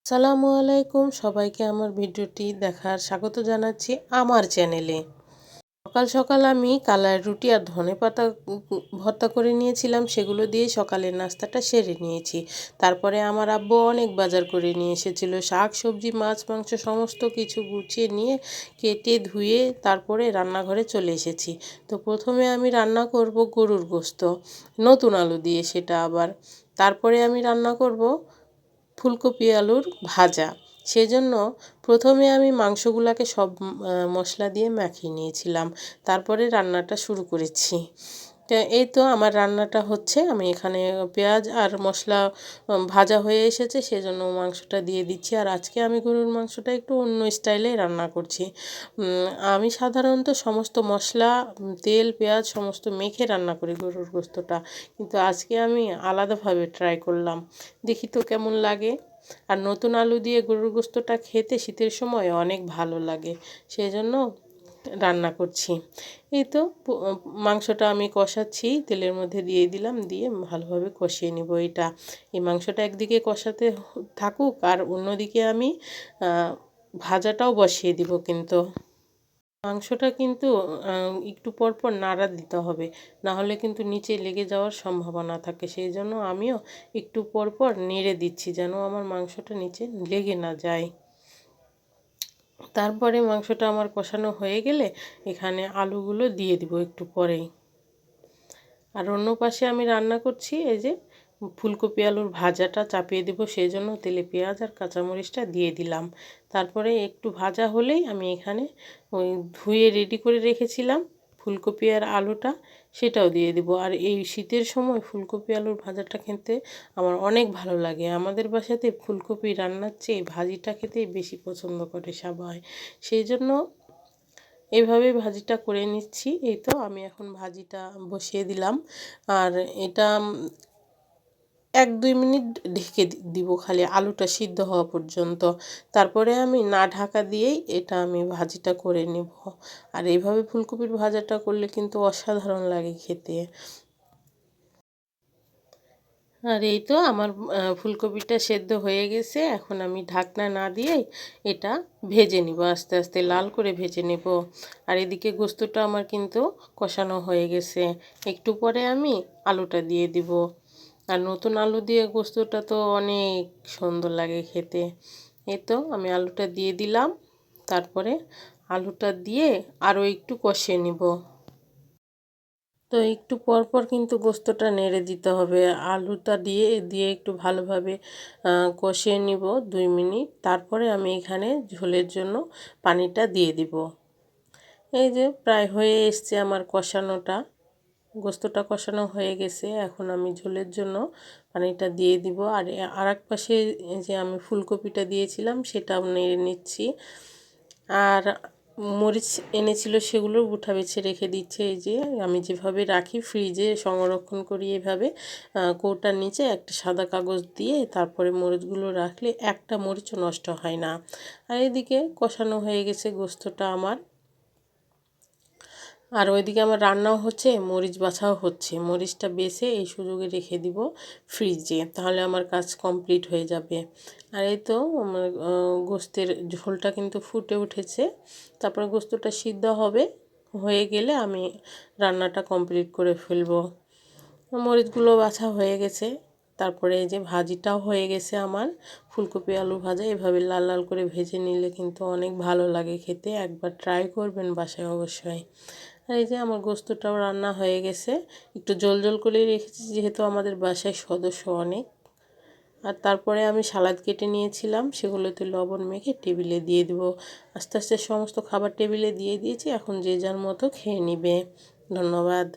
আসসালামু আলাইকুম, সবাইকে আমার ভিডিওটি দেখার স্বাগত জানাচ্ছি আমার চ্যানেলে। সকাল সকাল আমি কালাই রুটি আর ধনেপাতা ভর্তা করে নিয়েছিলাম, সেগুলো দিয়ে সকালের নাস্তাটা সেরে নিয়েছি। তারপরে আমার আব্বু অনেক বাজার করে নিয়ে এসেছিলো, শাক সবজি মাছ মাংস সমস্ত কিছু গুছিয়ে নিয়ে কেটে ধুয়ে তারপরে রান্নাঘরে চলে এসেছি। তো প্রথমে আমি রান্না করব গরুর গোশত, নতুন আলু দিয়ে, সেটা আবার। তারপরে আমি রান্না করব ফুলকপি আলুর ভাজা। সেজন্য প্রথমে আমি মাংসগুলোকে সব মশলা দিয়ে মাখিয়ে নিয়েছিলাম, তারপরে রান্নাটা শুরু করেছি। তো এই তো আমার রান্নাটা হচ্ছে, আমি এখানে পেঁয়াজ আর মশলা ভাজা হয়ে এসেছে, সেজন্য মাংসটা দিয়ে দিচ্ছি। আর আজকে আমি গরুর মাংসটা একটু অন্য স্টাইলে রান্না করছি। আমি সাধারণত সমস্ত মশলা, তেল পেঁয়াজ সমস্ত মেখে রান্না করি গরুর গোশতটা, কিন্তু আজকে আমি আলাদাভাবে ট্রাই করলাম, দেখি তো কেমন লাগে। আর নতুন আলু দিয়ে গরুর গোশতটা খেতে শীতের সময় অনেক ভালো লাগে, সেই জন্য রান্না করছি। এই তো মাংসটা আমি কষাচ্ছি, তেলের মধ্যে দিয়ে দিলাম, দিয়ে ভালোভাবে কষিয়ে নিব। এই মাংসটা একদিকে কষাতে থাকুক, আর অন্যদিকে আমি ভাজাটাও বসিয়ে দিব। কিন্তু মাংসটা কিন্তু একটু পর পর নাড়া দিতে হবে, না হলে কিন্তু নিচে লেগে যাওয়ার সম্ভাবনা থাকে। সেই জন্য আমিও একটু পর পর নেড়ে দিচ্ছি, যেন আমার মাংসটা নিচে লেগে না যায়। তারপরে মাংসটা আমার কষানো হয়ে গেলে এখানে আলুগুলো দিয়ে দিব একটু পরেই। আর অন্য পাশে আমি রান্না করছি, এই যে ফুলকপি আলুর ভাজাটা চাপিয়ে দেব, সেই জন্য তেলে পেঁয়াজ আর কাঁচামরিচটা দিয়ে দিলাম। তারপরে একটু ভাজা হলেই আমি এখানে ওই ধুয়ে রেডি করে রেখেছিলাম ফুলকপি আর আলুটা, সেটাও দিয়ে দেব। আর এই শীতের সময় ফুলকপি আলুর ভাজাটা খেতে আমার অনেক ভালো লাগে। আমাদের বাসাতে ফুলকপি রান্নার চেয়ে ভাজিটা খেতেই বেশি পছন্দ করে সবাই, সেই জন্য এইভাবে ভাজিটা করে নিচ্ছি। এই তো আমি এখন ভাজিটা বসিয়ে দিলাম, আর এটা 1-2 মিনিট ঢেকে দিব, খালি আলুটা সিদ্ধ হওয়া পর্যন্ত। তারপরে আমি না ঢাকা দিয়েই এটা আমি ভাজিটা করে নেব। আর এইভাবে ফুলকপির ভাজাটা করলে কিন্তু অসাধারণ লাগে খেতে। আর এই তো আমার ফুলকপিটা সেদ্ধ হয়ে গেছে, এখন আমি ঢাকনা না দিয়েই এটা ভেজে নিব, আস্তে আস্তে লাল করে ভেজে নেব। আর এদিকে গোস্তটা আমার কিন্তু কষানো হয়ে গেছে, একটু পরে আমি আলুটা দিয়ে দিব। আর নতুন আলু দিয়ে গোস্তটা তো অনেক সুন্দর লাগে খেতে। এই তো আমি আলুটা দিয়ে দিলাম, তারপরে আলুটা দিয়ে আরও একটু কষিয়ে নিব। তো একটু পর পর কিন্তু গোস্তটা নেড়ে দিতে হবে, আলুটা দিয়ে দিয়ে একটু ভালোভাবে কষিয়ে নিব 2 মিনিট। তারপরে আমি এখানে ঝোলের জন্য পানিটা দিয়ে দিব। এই যে প্রায় হয়ে এসছে আমার কষানোটা, গোস্তটা কষানো হয়ে গেছে, এখন আমি ঝোলের জন্য পানিটা দিয়ে দিব। আর আরেক পাশে যে আমি ফুলকপিটা দিয়েছিলাম সেটাও নেড়ে নিচ্ছি। আর মরিচ এনেছিল, সেগুলো গুঁঠা বেছে রেখে দিচ্ছে। এই যে আমি যেভাবে রাখি ফ্রিজে সংরক্ষণ করি, এভাবে কৌটার নিচে একটা সাদা কাগজ দিয়ে তারপরে মরিচগুলো রাখলে একটা মরিচও নষ্ট হয় না। আর এদিকে কষানো হয়ে গেছে গোস্তটা আমার, আর ওইদিকে আমার রান্নাও হচ্ছে, মরিচ বাছাও হচ্ছে। মরিচটা বেছে এই সুযোগে রেখে দিব ফ্রিজে, তাহলে আমার কাজ কমপ্লিট হয়ে যাবে। আর এই তো আমার গোস্তের ঝোলটা কিন্তু ফুটে উঠেছে, তারপরে গোস্তটা সিদ্ধ হবে, হয়ে গেলে আমি রান্নাটা কমপ্লিট করে ফেলবো। মরিচগুলো বাছা হয়ে গেছে, তারপরে এই যে ভাজিটাও হয়ে গেছে আমার, ফুলকপি আলু ভাজা। এভাবে লাল লাল করে ভেজে নিলে কিন্তু অনেক ভালো লাগে খেতে, একবার ট্রাই করবেন বাসায় অবশ্যই। আর এই যে আমার গোস্তটাও রান্না হয়ে গেছে, একটু জল জল করে রেখেছি যেহেতু আমাদের বাসায় সদস্য অনেক। আর তারপরে আমি সালাদ কেটে নিয়েছিলাম, সেগুলোতে লবণ মেখে টেবিলে দিয়ে দেবো। আস্তে আস্তে সমস্ত খাবার টেবিলে দিয়ে দিয়েছি, এখন যে যার মতো খেয়ে নিবে। ধন্যবাদ।